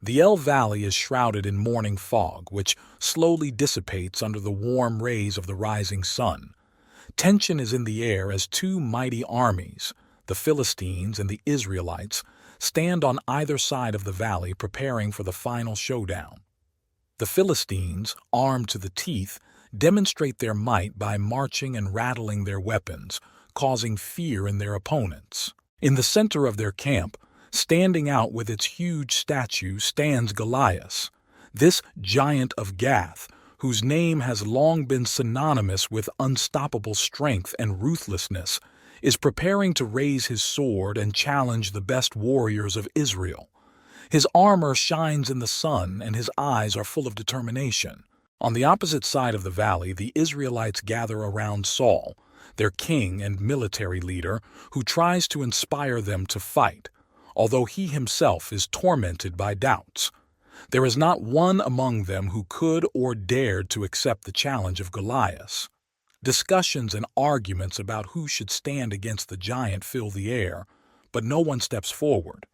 The El Valley is shrouded in morning fog, which slowly dissipates under the warm rays of the rising sun. Tension is in the air as two mighty armies, the Philistines and the Israelites, stand on either side of the valley preparing for the final showdown. The Philistines, armed to the teeth, demonstrate their might by marching and rattling their weapons, causing fear in their opponents. In the center of their camp, standing out with its huge statue, stands Goliath, this giant of Gath, whose name has long been synonymous with unstoppable strength and ruthlessness, is preparing to raise his sword and challenge the best warriors of Israel. His armor shines in the sun and his eyes are full of determination. On the opposite side of the valley, the Israelites gather around Saul, their king and military leader, who tries to inspire them to fight, although he himself is tormented by doubts. There is not one among them who could or dared to accept the challenge of Goliath. Discussions and arguments about who should stand against the giant fill the air, but no one steps forward.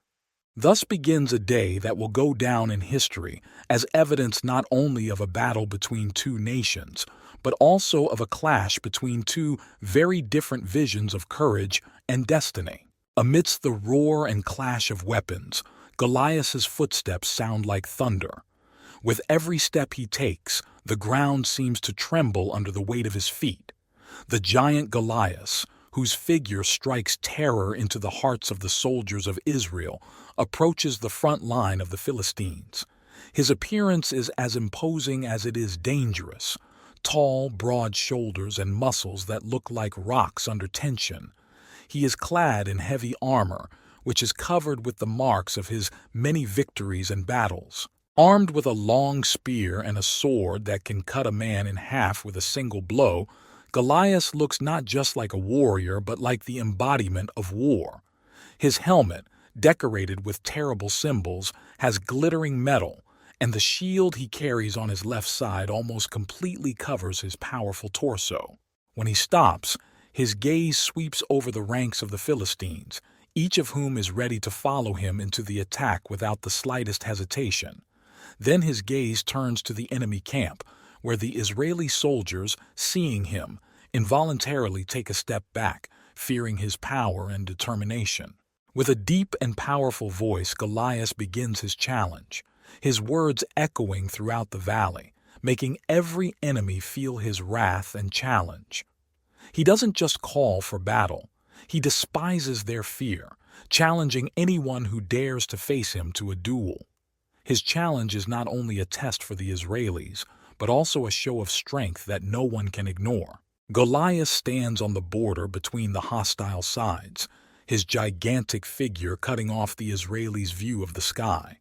Thus begins a day that will go down in history as evidence not only of a battle between two nations, but also of a clash between two very different visions of courage and destiny. Amidst the roar and clash of weapons, Goliath's footsteps sound like thunder. With every step he takes, the ground seems to tremble under the weight of his feet. The giant Goliath, whose figure strikes terror into the hearts of the soldiers of Israel, approaches the front line of the Philistines. His appearance is as imposing as it is dangerous. Tall, broad shoulders and muscles that look like rocks under tension. He is clad in heavy armor, which is covered with the marks of his many victories and battles. Armed with a long spear and a sword that can cut a man in half with a single blow, Goliath looks not just like a warrior but like the embodiment of war. His helmet, decorated with terrible symbols, has glittering metal, and the shield he carries on his left side almost completely covers his powerful torso. When he stops, his gaze sweeps over the ranks of the Philistines, each of whom is ready to follow him into the attack without the slightest hesitation. Then his gaze turns to the enemy camp, where the Israeli soldiers, seeing him, involuntarily take a step back, fearing his power and determination. With a deep and powerful voice, Goliath begins his challenge, his words echoing throughout the valley, making every enemy feel his wrath and challenge. He doesn't just call for battle. He despises their fear, challenging anyone who dares to face him to a duel. His challenge is not only a test for the Israelis, but also a show of strength that no one can ignore. Goliath stands on the border between the hostile sides, his gigantic figure cutting off the Israelis' view of the sky.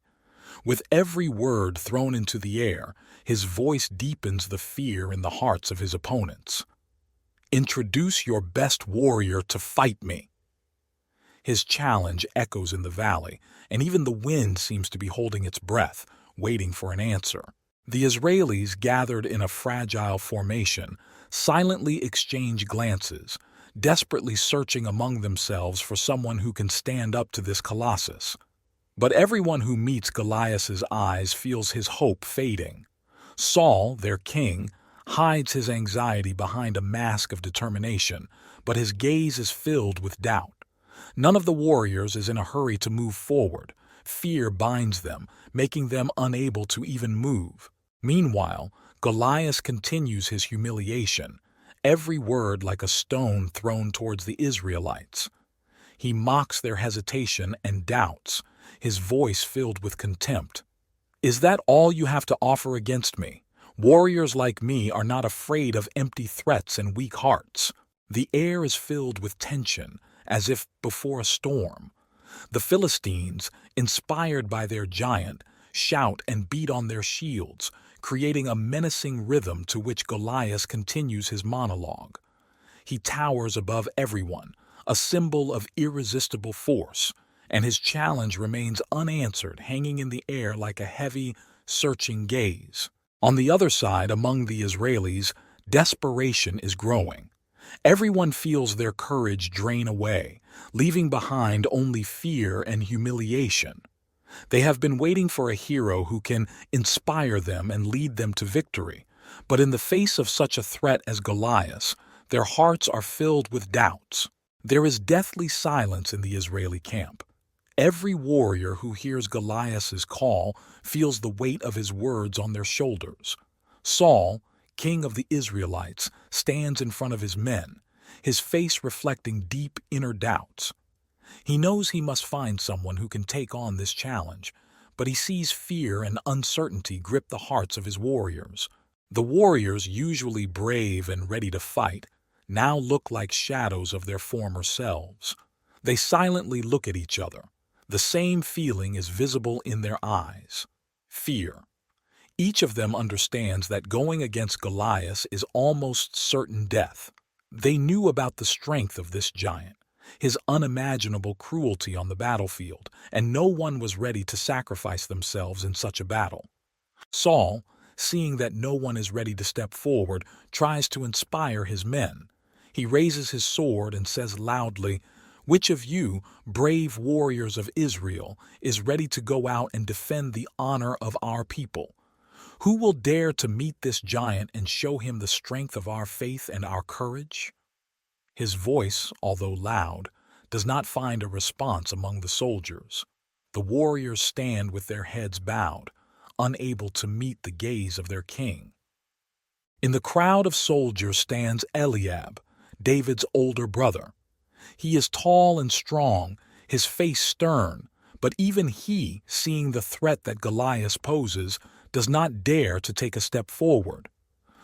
With every word thrown into the air, his voice deepens the fear in the hearts of his opponents. "Introduce your best warrior to fight me." His challenge echoes in the valley, and even the wind seems to be holding its breath, waiting for an answer. The Israelis, gathered in a fragile formation, silently exchange glances, desperately searching among themselves for someone who can stand up to this colossus. But everyone who meets Goliath's eyes feels his hope fading. Saul, their king, hides his anxiety behind a mask of determination, but his gaze is filled with doubt. None of the warriors is in a hurry to move forward. Fear binds them, making them unable to even move. Meanwhile, Goliath continues his humiliation, every word like a stone thrown towards the Israelites. He mocks their hesitation and doubts, his voice filled with contempt. "Is that all you have to offer against me? Warriors like me are not afraid of empty threats and weak hearts." The air is filled with tension, as if before a storm. The Philistines, inspired by their giant, shout and beat on their shields, creating a menacing rhythm to which Goliath continues his monologue. He towers above everyone, a symbol of irresistible force, and his challenge remains unanswered, hanging in the air like a heavy, searching gaze. On the other side, among the Israelis, desperation is growing. Everyone feels their courage drain away, leaving behind only fear and humiliation. They have been waiting for a hero who can inspire them and lead them to victory. But in the face of such a threat as Goliath, their hearts are filled with doubts. There is deathly silence in the Israeli camp. Every warrior who hears Goliath's call feels the weight of his words on their shoulders. Saul, king of the Israelites, stands in front of his men, his face reflecting deep inner doubts. He knows he must find someone who can take on this challenge, but he sees fear and uncertainty grip the hearts of his warriors. The warriors, usually brave and ready to fight, now look like shadows of their former selves. They silently look at each other. The same feeling is visible in their eyes: fear. Each of them understands that going against Goliath is almost certain death. They knew about the strength of this giant, his unimaginable cruelty on the battlefield, and no one was ready to sacrifice themselves in such a battle. Saul, seeing that no one is ready to step forward, tries to inspire his men. He raises his sword and says loudly, "Which of you, brave warriors of Israel, is ready to go out and defend the honor of our people? Who will dare to meet this giant and show him the strength of our faith and our courage?" His voice, although loud, does not find a response among the soldiers. The warriors stand with their heads bowed, unable to meet the gaze of their king. In the crowd of soldiers stands Eliab, David's older brother. He is tall and strong, his face stern, but even he, seeing the threat that Goliath poses, does not dare to take a step forward.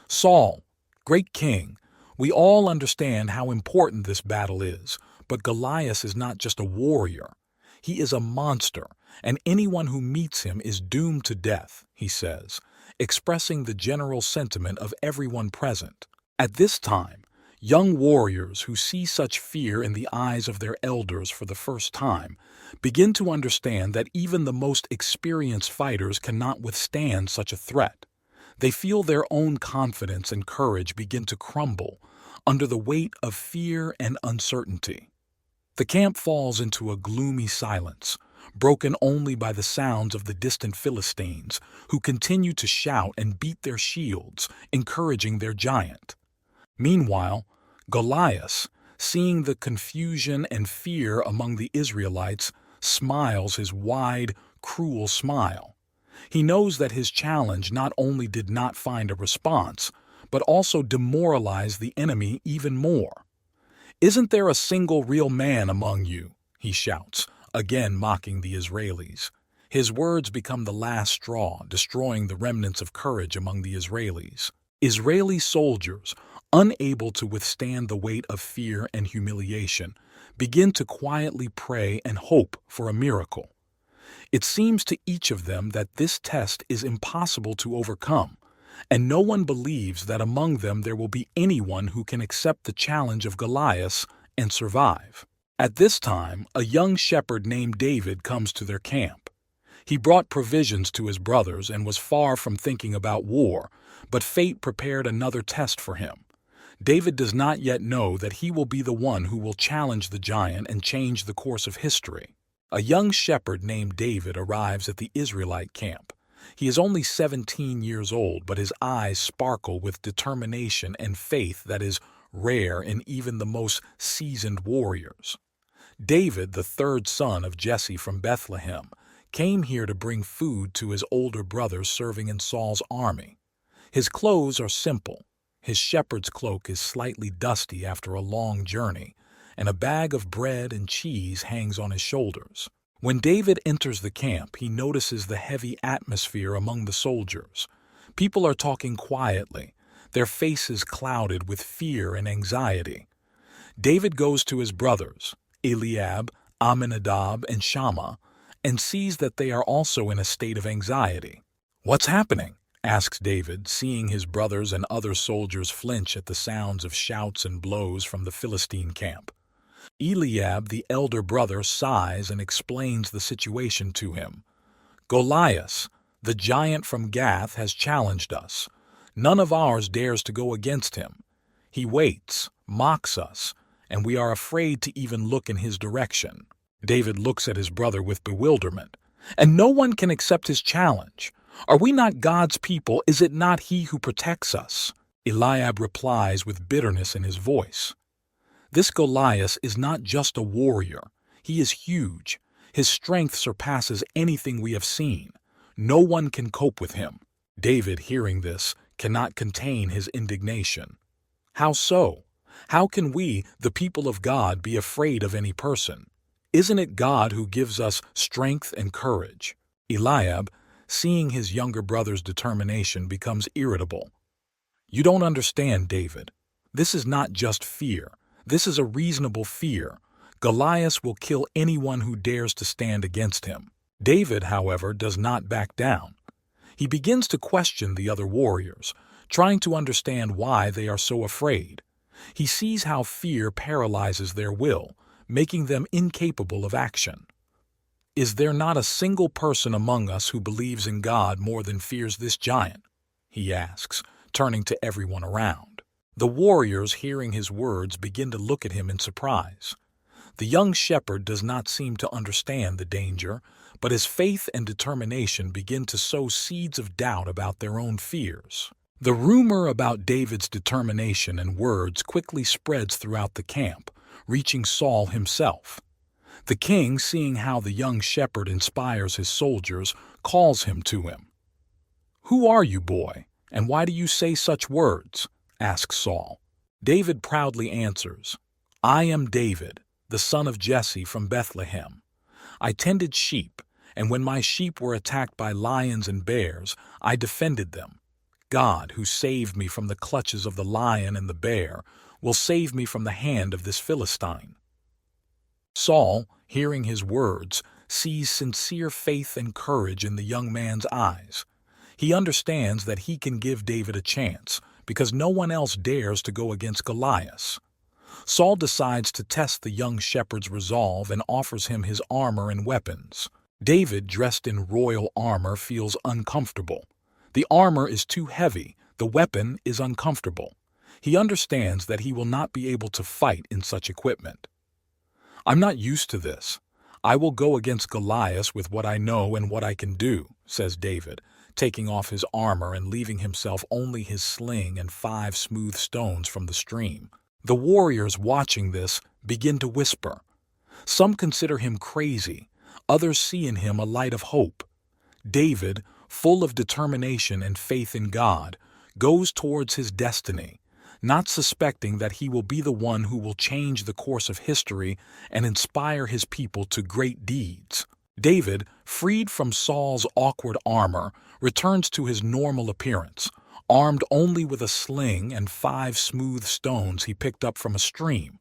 "Saul, great king, we all understand how important this battle is, but Goliath is not just a warrior. He is a monster, and anyone who meets him is doomed to death," he says, expressing the general sentiment of everyone present. At this time, young warriors who see such fear in the eyes of their elders for the first time begin to understand that even the most experienced fighters cannot withstand such a threat. They feel their own confidence and courage begin to crumble under the weight of fear and uncertainty. The camp falls into a gloomy silence, broken only by the sounds of the distant Philistines, who continue to shout and beat their shields, encouraging their giant. Meanwhile, Goliath, seeing the confusion and fear among the Israelites, smiles his wide, cruel smile. He knows that his challenge not only did not find a response, but also demoralized the enemy even more. "Isn't there a single real man among you?" he shouts, again mocking the Israelis. His words become the last straw, destroying the remnants of courage among the Israelis. Israeli soldiers, unable to withstand the weight of fear and humiliation, begin to quietly pray and hope for a miracle. It seems to each of them that this test is impossible to overcome, and no one believes that among them there will be anyone who can accept the challenge of Goliath and survive. At this time, a young shepherd named David comes to their camp. He brought provisions to his brothers and was far from thinking about war, but fate prepared another test for him. David does not yet know that he will be the one who will challenge the giant and change the course of history. A young shepherd named David arrives at the Israelite camp. He is only 17 years old, but his eyes sparkle with determination and faith that is rare in even the most seasoned warriors. David, the third son of Jesse from Bethlehem, came here to bring food to his older brothers serving in Saul's army. His clothes are simple. His shepherd's cloak is slightly dusty after a long journey, and a bag of bread and cheese hangs on his shoulders. When David enters the camp, he notices the heavy atmosphere among the soldiers. People are talking quietly, their faces clouded with fear and anxiety. David goes to his brothers, Eliab, Aminadab, and Shammah, and sees that they are also in a state of anxiety. "What's happening?" asks David, seeing his brothers and other soldiers flinch at the sounds of shouts and blows from the Philistine camp. Eliab, the elder brother, sighs and explains the situation to him. "Goliath, the giant from Gath, has challenged us. None of ours dares to go against him. He waits, mocks us, and we are afraid to even look in his direction." David looks at his brother with bewilderment. And no one can accept his challenge. Are we not God's people? Is it not he who protects us? Eliab replies with bitterness in his voice. This Goliath is not just a warrior. He is huge. His strength surpasses anything we have seen. No one can cope with him. David, hearing this, cannot contain his indignation. How so? How can we, the people of God, be afraid of any person? Isn't it God who gives us strength and courage? Eliab, seeing his younger brother's determination, becomes irritable. You don't understand, David. This is not just fear. This is a reasonable fear. Goliath will kill anyone who dares to stand against him. David, however, does not back down. He begins to question the other warriors, trying to understand why they are so afraid. He sees how fear paralyzes their will, making them incapable of action. Is there not a single person among us who believes in God more than fears this giant? He asks, turning to everyone around. The warriors, hearing his words, begin to look at him in surprise. The young shepherd does not seem to understand the danger, but his faith and determination begin to sow seeds of doubt about their own fears. The rumor about David's determination and words quickly spreads throughout the camp, reaching Saul himself. The king, seeing how the young shepherd inspires his soldiers, calls him to him. "Who are you, boy, and why do you say such words?" asks Saul. David proudly answers, "I am David, the son of Jesse from Bethlehem. I tended sheep, and when my sheep were attacked by lions and bears, I defended them. God, who saved me from the clutches of the lion and the bear, will save me from the hand of this Philistine." Saul, hearing his words, sees sincere faith and courage in the young man's eyes. He understands that he can give David a chance, because no one else dares to go against Goliath. Saul decides to test the young shepherd's resolve and offers him his armor and weapons. David, dressed in royal armor, feels uncomfortable. The armor is too heavy, the weapon is uncomfortable. He understands that he will not be able to fight in such equipment. "I'm not used to this. I will go against Goliath with what I know and what I can do," says David, taking off his armor and leaving himself only his sling and 5 smooth stones from the stream. The warriors, watching this, begin to whisper. Some consider him crazy, others see in him a light of hope. David, full of determination and faith in God, goes towards his destiny, not suspecting that he will be the one who will change the course of history and inspire his people to great deeds. David, freed from Saul's awkward armor, returns to his normal appearance, armed only with a sling and 5 smooth stones he picked up from a stream.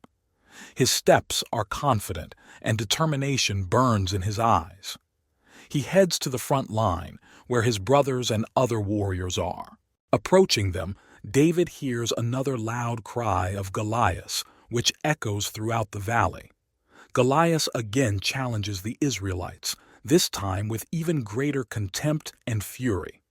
His steps are confident, and determination burns in his eyes. He heads to the front line, where his brothers and other warriors are. Approaching them, David hears another loud cry of Goliath, which echoes throughout the valley. Goliath again challenges the Israelites, this time with even greater contempt and fury.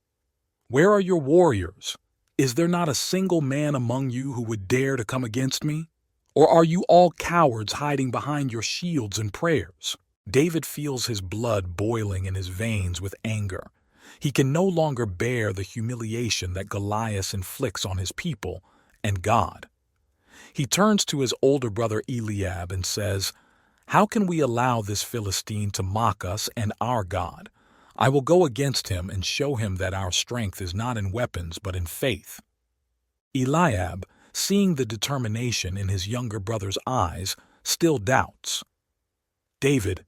"Where are your warriors? Is there not a single man among you who would dare to come against me? Or are you all cowards hiding behind your shields and prayers?" David feels his blood boiling in his veins with anger. He can no longer bear the humiliation that Goliath inflicts on his people and God. He turns to his older brother Eliab and says, "How can we allow this Philistine to mock us and our God? I will go against him and show him that our strength is not in weapons but in faith." Eliab, seeing the determination in his younger brother's eyes, still doubts. "David,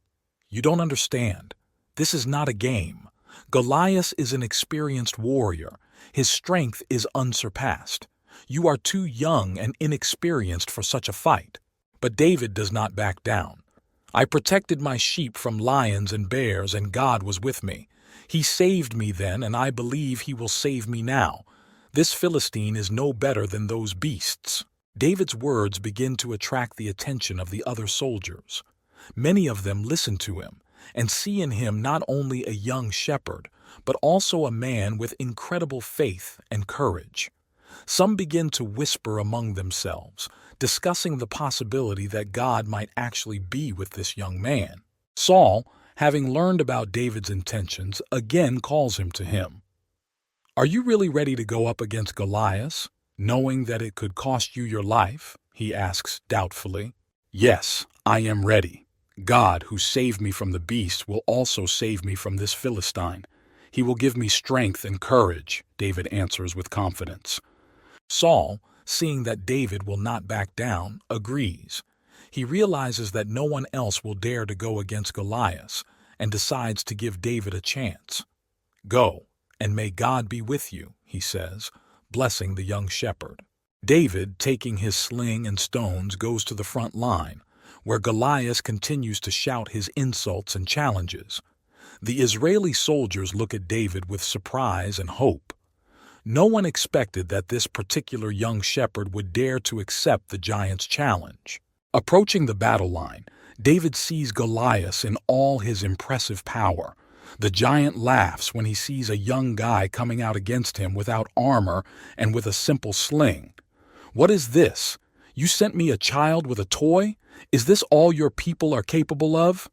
you don't understand. This is not a game. Goliath is an experienced warrior. His strength is unsurpassed. You are too young and inexperienced for such a fight." But David does not back down. "I protected my sheep from lions and bears, and God was with me. He saved me then, and I believe he will save me now. This Philistine is no better than those beasts." David's words begin to attract the attention of the other soldiers. Many of them listen to him and see in him not only a young shepherd, but also a man with incredible faith and courage. Some begin to whisper among themselves, discussing the possibility that God might actually be with this young man. Saul, having learned about David's intentions, again calls him to him. "Are you really ready to go up against Goliath, knowing that it could cost you your life?" he asks doubtfully. "Yes, I am ready. God, who saved me from the beast, will also save me from this Philistine. He will give me strength and courage," David answers with confidence. Saul, seeing that David will not back down, agrees. He realizes that no one else will dare to go against Goliath and decides to give David a chance. "Go, and may God be with you," he says, blessing the young shepherd. David, taking his sling and stones, goes to the front line, where Goliath continues to shout his insults and challenges. The Israeli soldiers look at David with surprise and hope. No one expected that this particular young shepherd would dare to accept the giant's challenge. Approaching the battle line, David sees Goliath in all his impressive power. The giant laughs when he sees a young guy coming out against him without armor and with a simple sling. "What is this? You sent me a child with a toy? Is this all your people are capable of?"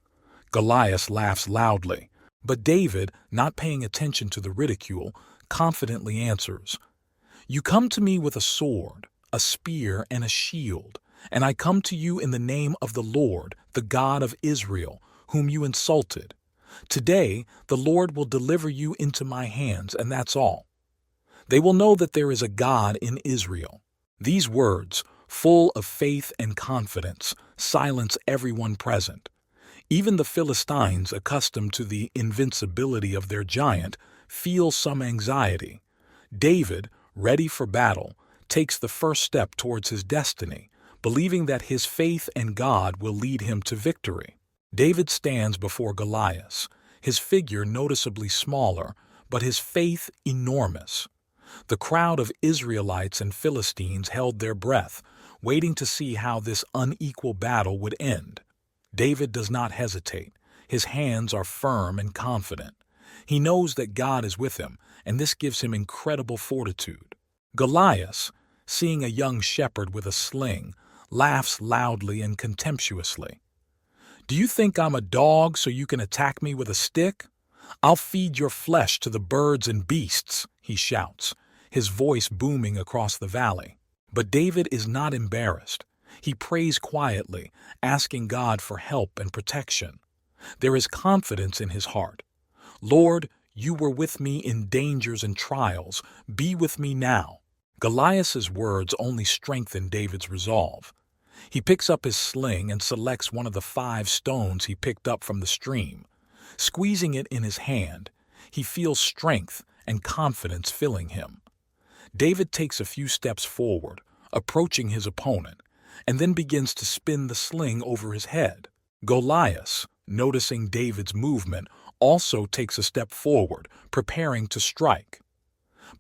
Goliath laughs loudly, but David, not paying attention to the ridicule, confidently answers, "You come to me with a sword, a spear, and a shield, and I come to you in the name of the Lord, the God of Israel, whom you insulted. Today the Lord will deliver you into my hands, and that's all. They will know that there is a God in Israel." These words, full of faith and confidence, silence everyone present. Even the Philistines, accustomed to the invincibility of their giant, feel some anxiety. David, ready for battle, takes the first step towards his destiny, believing that his faith in God will lead him to victory. David stands before Goliath, his figure noticeably smaller, but his faith enormous. The crowd of Israelites and Philistines held their breath, waiting to see how this unequal battle would end. David does not hesitate. His hands are firm and confident. He knows that God is with him, and this gives him incredible fortitude. Goliath, seeing a young shepherd with a sling, laughs loudly and contemptuously. "Do you think I'm a dog so you can attack me with a stick? I'll feed your flesh to the birds and beasts," he shouts, his voice booming across the valley. But David is not embarrassed. He prays quietly, asking God for help and protection. There is confidence in his heart. "Lord, you were with me in dangers and trials. Be with me now." Goliath's words only strengthen David's resolve. He picks up his sling and selects one of the 5 stones he picked up from the stream. Squeezing it in his hand, he feels strength and confidence filling him. David takes a few steps forward, approaching his opponent, and then begins to spin the sling over his head. Goliath, noticing David's movement, also takes a step forward, preparing to strike.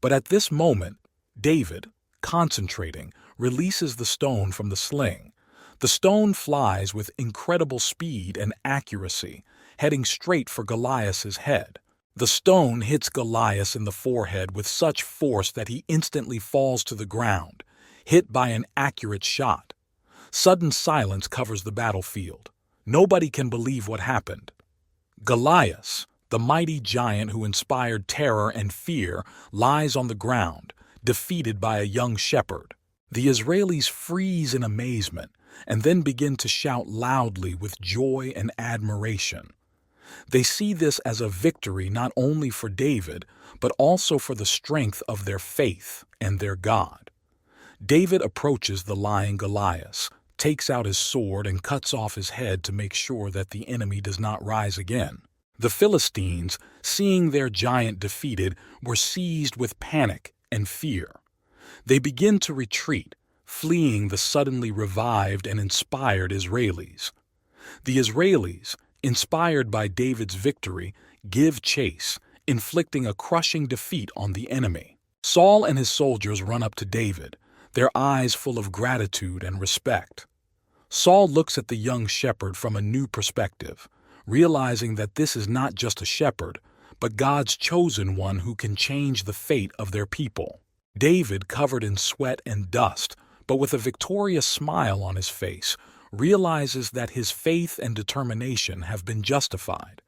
But at this moment, David, concentrating, releases the stone from the sling. The stone flies with incredible speed and accuracy, heading straight for Goliath's head. The stone hits Goliath in the forehead with such force that he instantly falls to the ground, hit by an accurate shot. Sudden silence covers the battlefield. Nobody can believe what happened. Goliath, the mighty giant who inspired terror and fear, lies on the ground, defeated by a young shepherd. The Israelis freeze in amazement and then begin to shout loudly with joy and admiration. They see this as a victory not only for David, but also for the strength of their faith and their God. David approaches the lying Goliath, takes out his sword and cuts off his head to make sure that the enemy does not rise again. The Philistines, seeing their giant defeated, were seized with panic and fear. They begin to retreat, fleeing the suddenly revived and inspired Israelis. The Israelis, inspired by David's victory, give chase, inflicting a crushing defeat on the enemy. Saul and his soldiers run up to David, their eyes full of gratitude and respect. Saul looks at the young shepherd from a new perspective, realizing that this is not just a shepherd, but God's chosen one who can change the fate of their people. David, covered in sweat and dust, but with a victorious smile on his face, realizes that his faith and determination have been justified.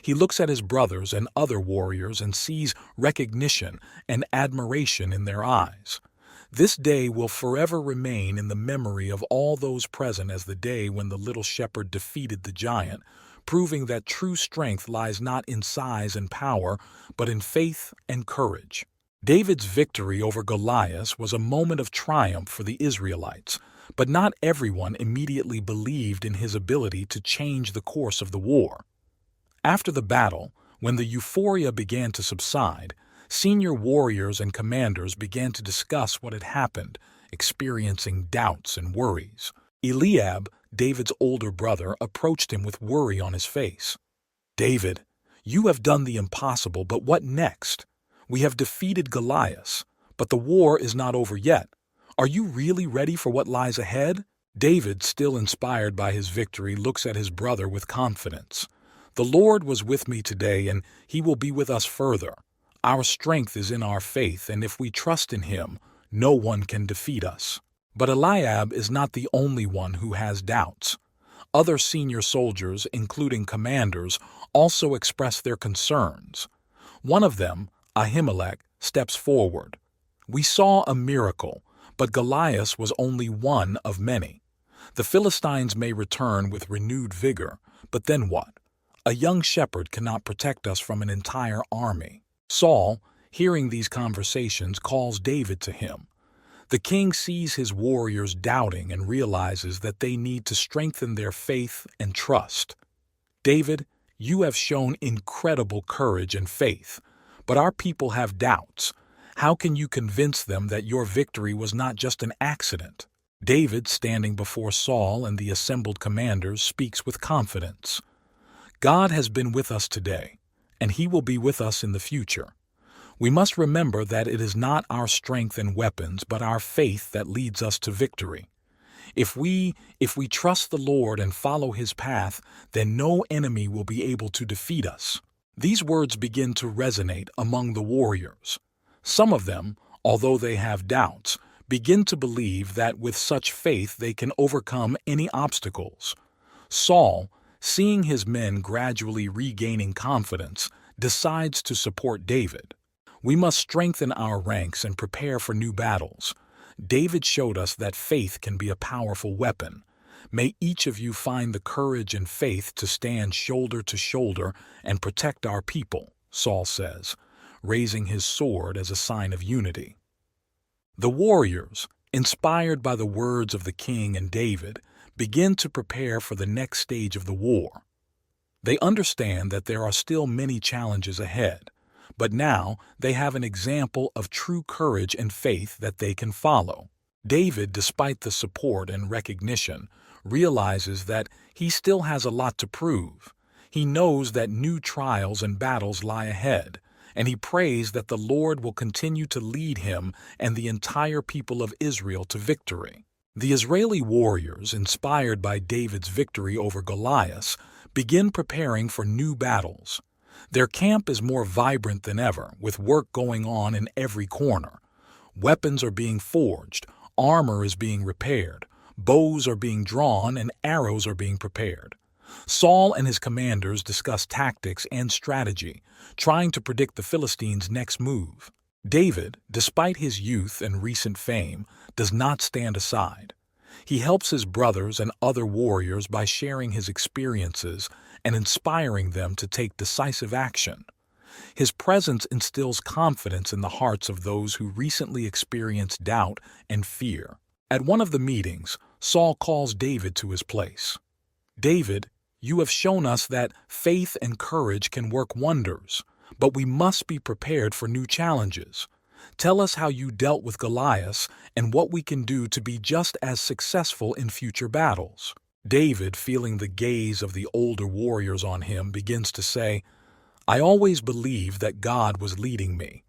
He looks at his brothers and other warriors and sees recognition and admiration in their eyes. This day will forever remain in the memory of all those present as the day when the little shepherd defeated the giant, proving that true strength lies not in size and power, but in faith and courage. David's victory over Goliath was a moment of triumph for the Israelites, but not everyone immediately believed in his ability to change the course of the war. After the battle, when the euphoria began to subside, senior warriors and commanders began to discuss what had happened, experiencing doubts and worries. Eliab, David's older brother, approached him with worry on his face. "David, you have done the impossible, but what next? We have defeated Goliath, but the war is not over yet. Are you really ready for what lies ahead?" David, still inspired by his victory, looks at his brother with confidence. "The Lord was with me today, and he will be with us further. Our strength is in our faith, and if we trust in him, no one can defeat us." But Eliab is not the only one who has doubts. Other senior soldiers, including commanders, also express their concerns. One of them, Ahimelech, steps forward. "We saw a miracle, but Goliath was only one of many. The Philistines may return with renewed vigor, but then what? A young shepherd cannot protect us from an entire army." Saul, hearing these conversations, calls David to him. The king sees his warriors doubting and realizes that they need to strengthen their faith and trust. "David, you have shown incredible courage and faith, but our people have doubts. How can you convince them that your victory was not just an accident?" David, standing before Saul and the assembled commanders, speaks with confidence. "God has been with us today, and he will be with us in the future. We must remember that it is not our strength and weapons, but our faith that leads us to victory. If we trust the Lord and follow his path, then no enemy will be able to defeat us." These words begin to resonate among the warriors. Some of them, although they have doubts, begin to believe that with such faith they can overcome any obstacles. Saul, seeing his men gradually regaining confidence, decides to support David. "We must strengthen our ranks and prepare for new battles. David showed us that faith can be a powerful weapon. May each of you find the courage and faith to stand shoulder to shoulder and protect our people," Saul says, raising his sword as a sign of unity. The warriors, inspired by the words of the king and David, begin to prepare for the next stage of the war. They understand that there are still many challenges ahead, but now they have an example of true courage and faith that they can follow. David, despite the support and recognition, realizes that he still has a lot to prove. He knows that new trials and battles lie ahead, and he prays that the Lord will continue to lead him and the entire people of Israel to victory. The Israeli warriors, inspired by David's victory over Goliath, begin preparing for new battles. Their camp is more vibrant than ever, with work going on in every corner. Weapons are being forged, armor is being repaired, bows are being drawn, and arrows are being prepared. Saul and his commanders discuss tactics and strategy, trying to predict the Philistines' next move. David, despite his youth and recent fame, does not stand aside. He helps his brothers and other warriors by sharing his experiences and inspiring them to take decisive action. His presence instills confidence in the hearts of those who recently experienced doubt and fear. At one of the meetings, Saul calls David to his place. "David, you have shown us that faith and courage can work wonders, but we must be prepared for new challenges. Tell us how you dealt with Goliath and what we can do to be just as successful in future battles." David, feeling the gaze of the older warriors on him, begins to say, "I always believed that God was leading me.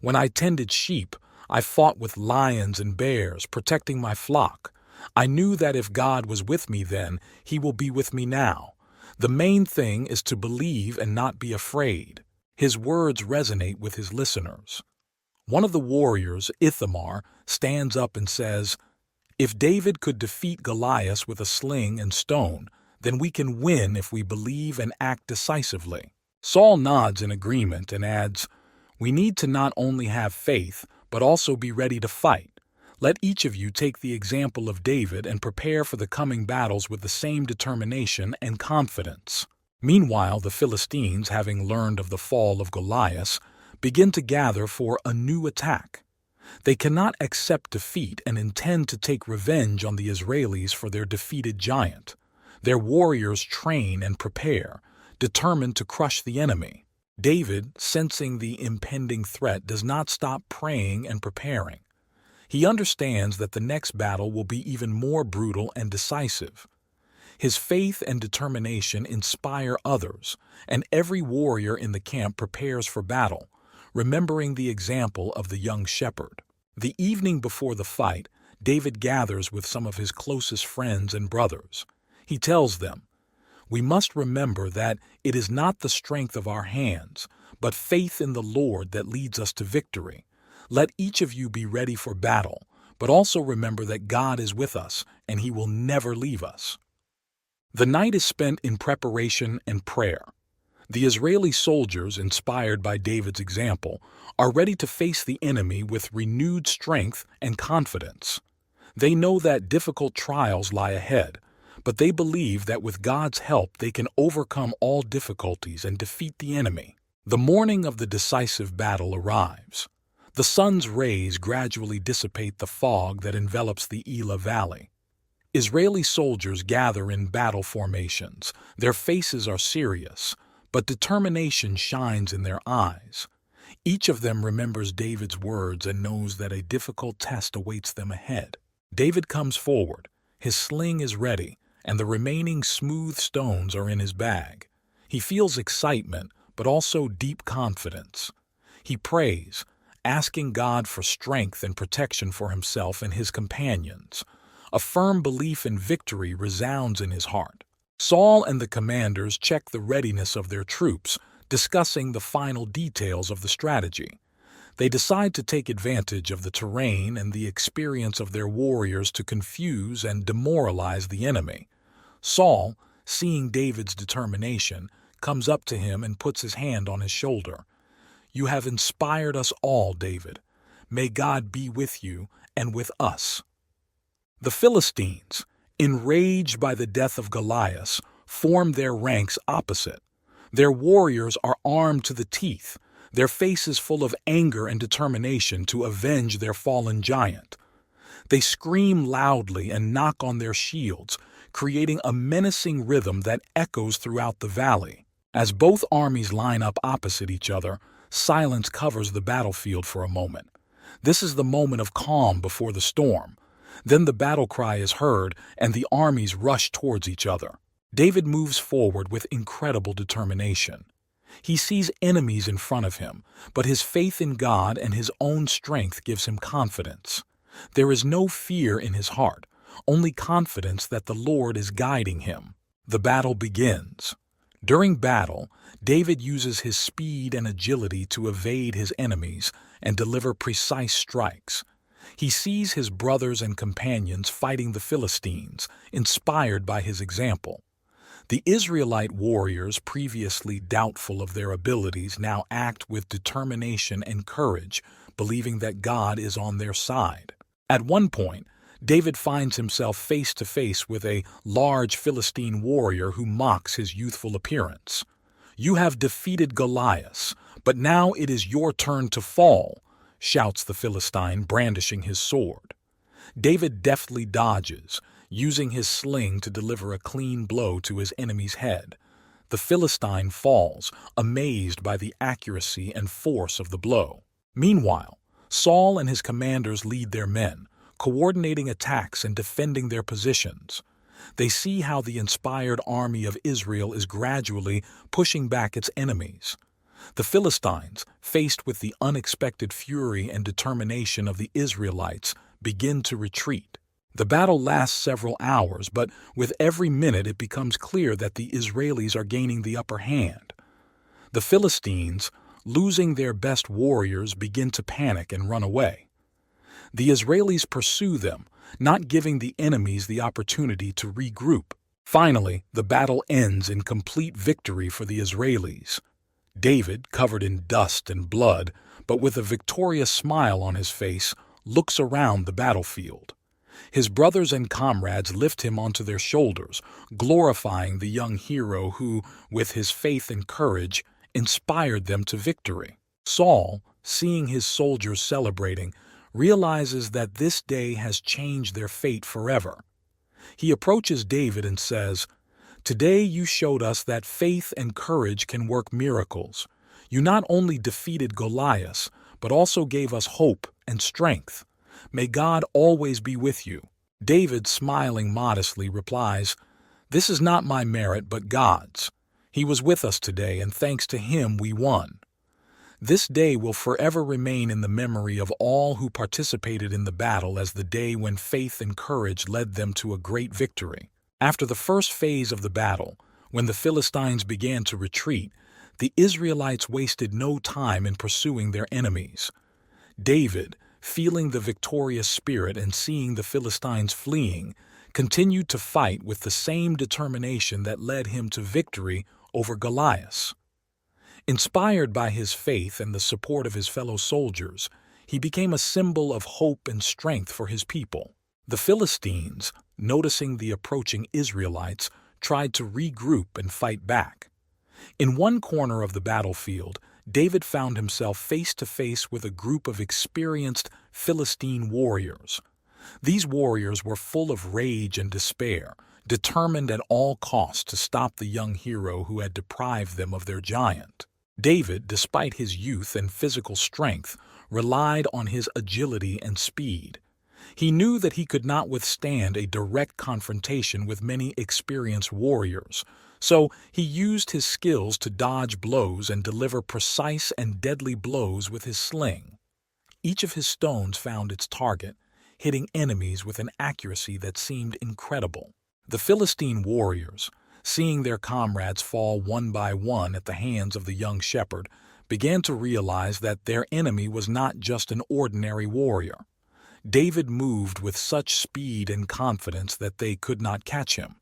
When I tended sheep, I fought with lions and bears, protecting my flock. I knew that if God was with me then, he will be with me now. The main thing is to believe and not be afraid." His words resonate with his listeners. One of the warriors, Ithamar, stands up and says, "If David could defeat Goliath with a sling and stone, then we can win if we believe and act decisively." Saul nods in agreement and adds, "We need to not only have faith, but also be ready to fight. Let each of you take the example of David and prepare for the coming battles with the same determination and confidence." Meanwhile, the Philistines, having learned of the fall of Goliath, begin to gather for a new attack. They cannot accept defeat and intend to take revenge on the Israelis for their defeated giant. Their warriors train and prepare, determined to crush the enemy. David, sensing the impending threat, does not stop praying and preparing. He understands that the next battle will be even more brutal and decisive. His faith and determination inspire others, and every warrior in the camp prepares for battle, remembering the example of the young shepherd. The evening before the fight, David gathers with some of his closest friends and brothers. He tells them, "We must remember that it is not the strength of our hands, but faith in the Lord that leads us to victory. Let each of you be ready for battle, but also remember that God is with us and He will never leave us." The night is spent in preparation and prayer. The Israeli soldiers, inspired by David's example, are ready to face the enemy with renewed strength and confidence. They know that difficult trials lie ahead, but they believe that with God's help they can overcome all difficulties and defeat the enemy. The morning of the decisive battle arrives. The sun's rays gradually dissipate the fog that envelops the Elah Valley. Israeli soldiers gather in battle formations. Their faces are serious, but determination shines in their eyes. Each of them remembers David's words and knows that a difficult test awaits them ahead. David comes forward. His sling is ready, and the remaining smooth stones are in his bag. He feels excitement, but also deep confidence. He prays, asking God for strength and protection for himself and his companions. A firm belief in victory resounds in his heart. Saul and the commanders check the readiness of their troops, discussing the final details of the strategy. They decide to take advantage of the terrain and the experience of their warriors to confuse and demoralize the enemy. Saul, seeing David's determination, comes up to him and puts his hand on his shoulder. "You have inspired us all, David. May God be with you and with us." The Philistines, enraged by the death of Goliath, form their ranks opposite. Their warriors are armed to the teeth, their faces full of anger and determination to avenge their fallen giant. They scream loudly and knock on their shields, creating a menacing rhythm that echoes throughout the valley. As both armies line up opposite each other, silence covers the battlefield for a moment. This is the moment of calm before the storm. Then the battle cry is heard, and the armies rush towards each other. David moves forward with incredible determination. He sees enemies in front of him, but his faith in God and his own strength gives him confidence. There is no fear in his heart, only confidence that the Lord is guiding him. The battle begins. During battle, David uses his speed and agility to evade his enemies and deliver precise strikes. He sees his brothers and companions fighting the Philistines, inspired by his example. The Israelite warriors, previously doubtful of their abilities, now act with determination and courage, believing that God is on their side. At one point, David finds himself face to face with a large Philistine warrior who mocks his youthful appearance. "You have defeated Goliath, but now it is your turn to fall," shouts the Philistine, brandishing his sword. David deftly dodges, using his sling to deliver a clean blow to his enemy's head. The Philistine falls, amazed by the accuracy and force of the blow. Meanwhile, Saul and his commanders lead their men, coordinating attacks and defending their positions. They see how the inspired army of Israel is gradually pushing back its enemies. The Philistines, faced with the unexpected fury and determination of the Israelites, begin to retreat. The battle lasts several hours, but with every minute it becomes clear that the Israelis are gaining the upper hand. The Philistines, losing their best warriors, begin to panic and run away. The Israelis pursue them, not giving the enemies the opportunity to regroup. Finally, the battle ends in complete victory for the Israelis. David, covered in dust and blood, but with a victorious smile on his face, looks around the battlefield. His brothers and comrades lift him onto their shoulders, glorifying the young hero who, with his faith and courage, inspired them to victory. Saul, seeing his soldiers celebrating, realizes that this day has changed their fate forever. He approaches David and says, "Today you showed us that faith and courage can work miracles. You not only defeated Goliath, but also gave us hope and strength. May God always be with you." David, smiling modestly, replies, "This is not my merit, but God's. He was with us today, and thanks to him we won." This day will forever remain in the memory of all who participated in the battle as the day when faith and courage led them to a great victory. After the first phase of the battle, when the Philistines began to retreat, the Israelites wasted no time in pursuing their enemies. David, feeling the victorious spirit and seeing the Philistines fleeing, continued to fight with the same determination that led him to victory over Goliath. Inspired by his faith and the support of his fellow soldiers, he became a symbol of hope and strength for his people. The Philistines, noticing the approaching Israelites, tried to regroup and fight back. In one corner of the battlefield, David found himself face to face with a group of experienced Philistine warriors. These warriors were full of rage and despair, determined at all costs to stop the young hero who had deprived them of their giant. David, despite his youth and physical strength, relied on his agility and speed. He knew that he could not withstand a direct confrontation with many experienced warriors, so he used his skills to dodge blows and deliver precise and deadly blows with his sling. Each of his stones found its target, hitting enemies with an accuracy that seemed incredible. The Philistine warriors, seeing their comrades fall one by one at the hands of the young shepherd, began to realize that their enemy was not just an ordinary warrior. David moved with such speed and confidence that they could not catch him.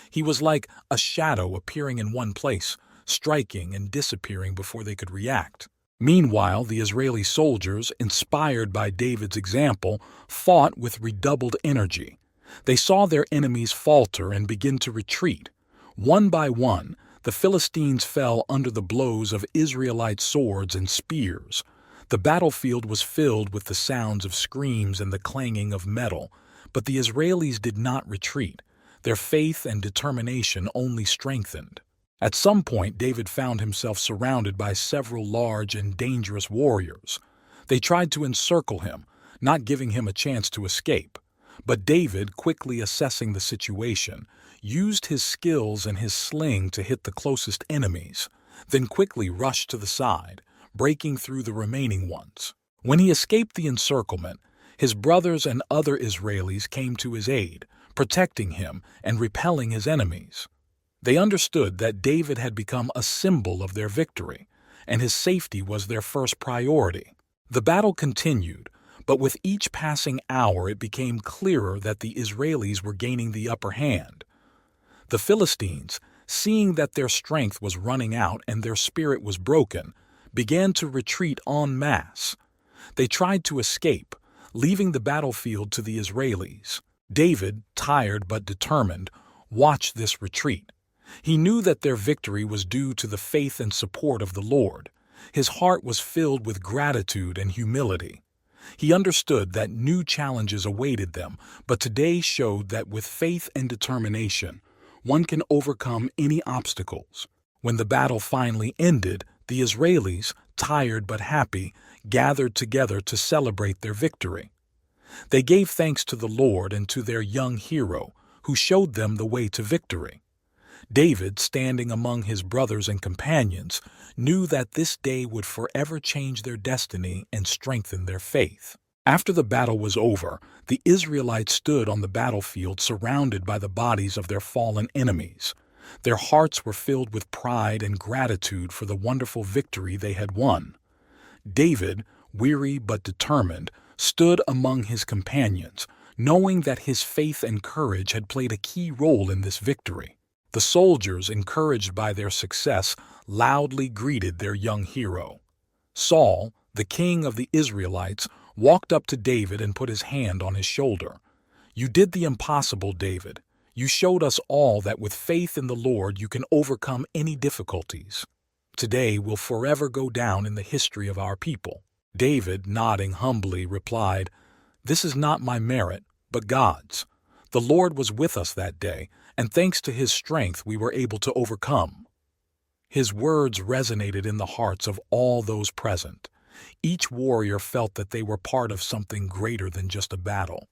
He was like a shadow appearing in one place, striking and disappearing before they could react. Meanwhile, the Israeli soldiers, inspired by David's example, fought with redoubled energy. They saw their enemies falter and begin to retreat. One by one, the Philistines fell under the blows of Israelite swords and spears. The battlefield was filled with the sounds of screams and the clanging of metal, but the Israelis did not retreat. Their faith and determination only strengthened. At some point, David found himself surrounded by several large and dangerous warriors. They tried to encircle him, not giving him a chance to escape. But David, quickly assessing the situation, used his skills and his sling to hit the closest enemies, then quickly rushed to the side, breaking through the remaining ones. When he escaped the encirclement, his brothers and other Israelis came to his aid, protecting him and repelling his enemies. They understood that David had become a symbol of their victory, and his safety was their first priority. The battle continued, but with each passing hour it became clearer that the Israelis were gaining the upper hand. The Philistines, seeing that their strength was running out and their spirit was broken, began to retreat en masse. They tried to escape, leaving the battlefield to the Israelis. David, tired but determined, watched this retreat. He knew that their victory was due to the faith and support of the Lord. His heart was filled with gratitude and humility. He understood that new challenges awaited them, but today showed that with faith and determination, one can overcome any obstacles. When the battle finally ended, the Israelis, tired but happy, gathered together to celebrate their victory. They gave thanks to the Lord and to their young hero, who showed them the way to victory. David, standing among his brothers and companions, knew that this day would forever change their destiny and strengthen their faith. After the battle was over, the Israelites stood on the battlefield surrounded by the bodies of their fallen enemies. Their hearts were filled with pride and gratitude for the wonderful victory they had won. David, weary but determined, stood among his companions, knowing that his faith and courage had played a key role in this victory. The soldiers, encouraged by their success, loudly greeted their young hero. Saul, the king of the Israelites, walked up to David and put his hand on his shoulder. "You did the impossible, David. You showed us all that with faith in the Lord you can overcome any difficulties. Today will forever go down in the history of our people." David, nodding humbly, replied, "This is not my merit, but God's. The Lord was with us that day, and thanks to his strength we were able to overcome." His words resonated in the hearts of all those present. Each warrior felt that they were part of something greater than just a battle.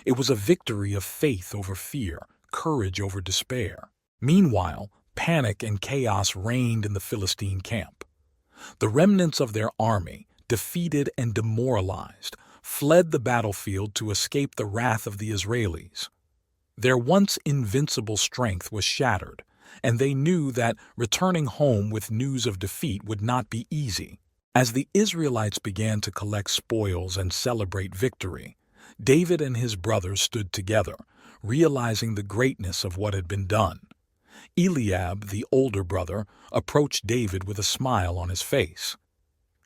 It was a victory of faith over fear, courage over despair. Meanwhile, panic and chaos reigned in the Philistine camp. The remnants of their army, defeated and demoralized, fled the battlefield to escape the wrath of the Israelis. Their once invincible strength was shattered, and they knew that returning home with news of defeat would not be easy. As the Israelites began to collect spoils and celebrate victory, David and his brothers stood together, realizing the greatness of what had been done. Eliab, the older brother, approached David with a smile on his face.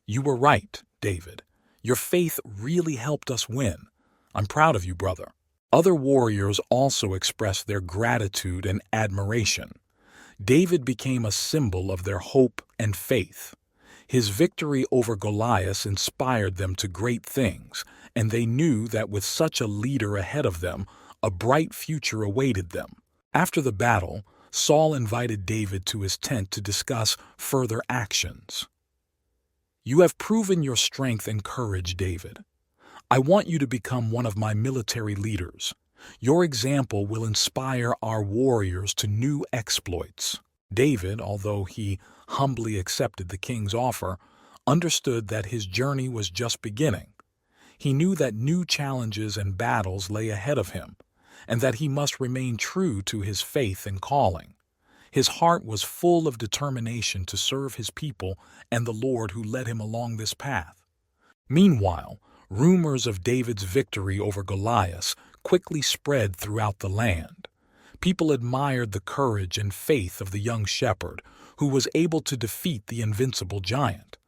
"You were right, David. Your faith really helped us win. I'm proud of you, brother." Other warriors also expressed their gratitude and admiration. David became a symbol of their hope and faith. His victory over Goliath inspired them to great things, and they knew that with such a leader ahead of them, a bright future awaited them. After the battle, Saul invited David to his tent to discuss further actions. "You have proven your strength and courage, David. I want you to become one of my military leaders. Your example will inspire our warriors to new exploits." David, although he humbly accepted the king's offer, understood that his journey was just beginning. He knew that new challenges and battles lay ahead of him, and that he must remain true to his faith and calling. His heart was full of determination to serve his people and the Lord who led him along this path. Meanwhile, rumors of David's victory over Goliath quickly spread throughout the land. People admired the courage and faith of the young shepherd, who was able to defeat the invincible giant.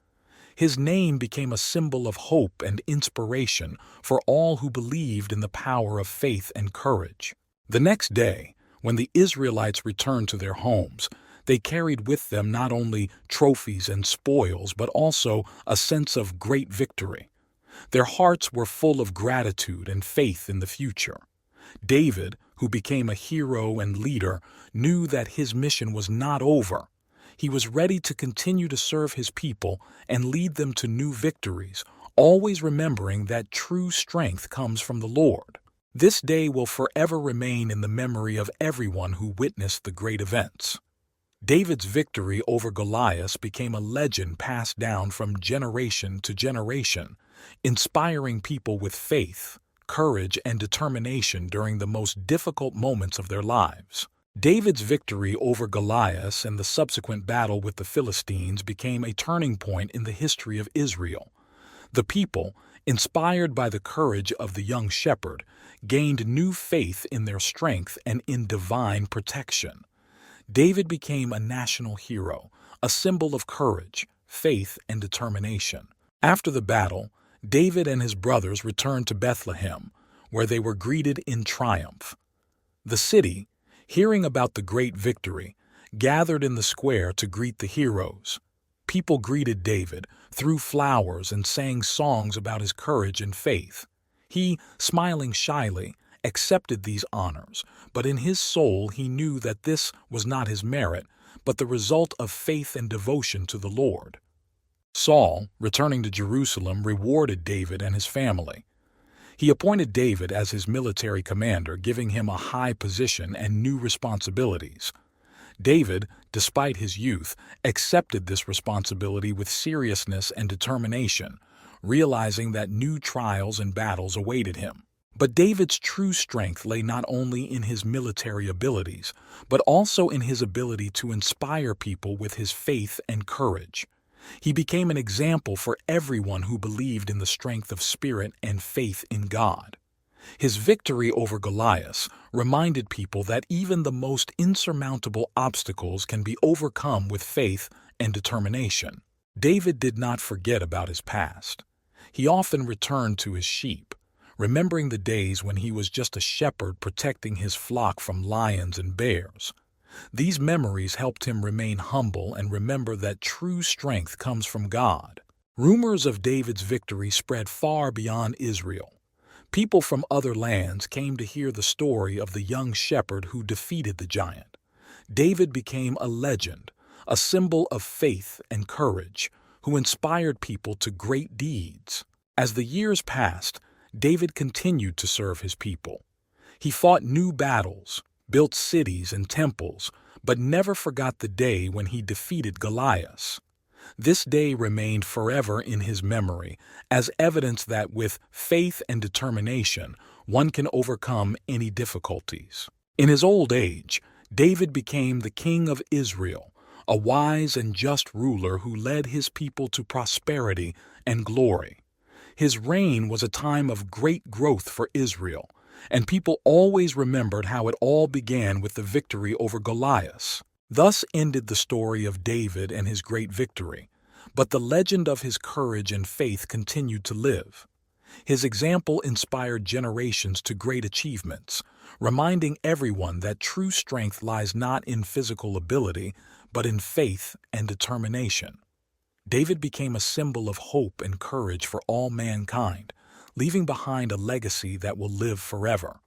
His name became a symbol of hope and inspiration for all who believed in the power of faith and courage. The next day, when the Israelites returned to their homes, they carried with them not only trophies and spoils, but also a sense of great victory. Their hearts were full of gratitude and faith in the future. David, who became a hero and leader, knew that his mission was not over. He was ready to continue to serve his people and lead them to new victories, always remembering that true strength comes from the Lord. This day will forever remain in the memory of everyone who witnessed the great events. David's victory over Goliath became a legend passed down from generation to generation, inspiring people with faith, courage, and determination during the most difficult moments of their lives. David's victory over Goliath and the subsequent battle with the Philistines became a turning point in the history of Israel. The people, inspired by the courage of the young shepherd, gained new faith in their strength and in divine protection. David became a national hero, a symbol of courage, faith, and determination. After the battle, David and his brothers returned to Bethlehem, where they were greeted in triumph. The city, hearing about the great victory, gathered in the square to greet the heroes. People greeted David, threw flowers, and sang songs about his courage and faith. He, smiling shyly, accepted these honors, but in his soul he knew that this was not his merit, but the result of faith and devotion to the Lord. Saul, returning to Jerusalem, rewarded David and his family. He appointed David as his military commander, giving him a high position and new responsibilities. David, despite his youth, accepted this responsibility with seriousness and determination, realizing that new trials and battles awaited him. But David's true strength lay not only in his military abilities, but also in his ability to inspire people with his faith and courage. He became an example for everyone who believed in the strength of spirit and faith in God. His victory over Goliath reminded people that even the most insurmountable obstacles can be overcome with faith and determination. David did not forget about his past. He often returned to his sheep, remembering the days when he was just a shepherd protecting his flock from lions and bears. These memories helped him remain humble and remember that true strength comes from God. Rumors of David's victory spread far beyond Israel. People from other lands came to hear the story of the young shepherd who defeated the giant. David became a legend, a symbol of faith and courage, who inspired people to great deeds. As the years passed, David continued to serve his people. He fought new battles, built cities and temples, but never forgot the day when he defeated Goliath. This day remained forever in his memory as evidence that with faith and determination, one can overcome any difficulties. In his old age, David became the king of Israel, a wise and just ruler who led his people to prosperity and glory. His reign was a time of great growth for Israel, and people always remembered how it all began with the victory over Goliath. Thus ended the story of David and his great victory, but the legend of his courage and faith continued to live. His example inspired generations to great achievements, reminding everyone that true strength lies not in physical ability, but in faith and determination. David became a symbol of hope and courage for all mankind, leaving behind a legacy that will live forever.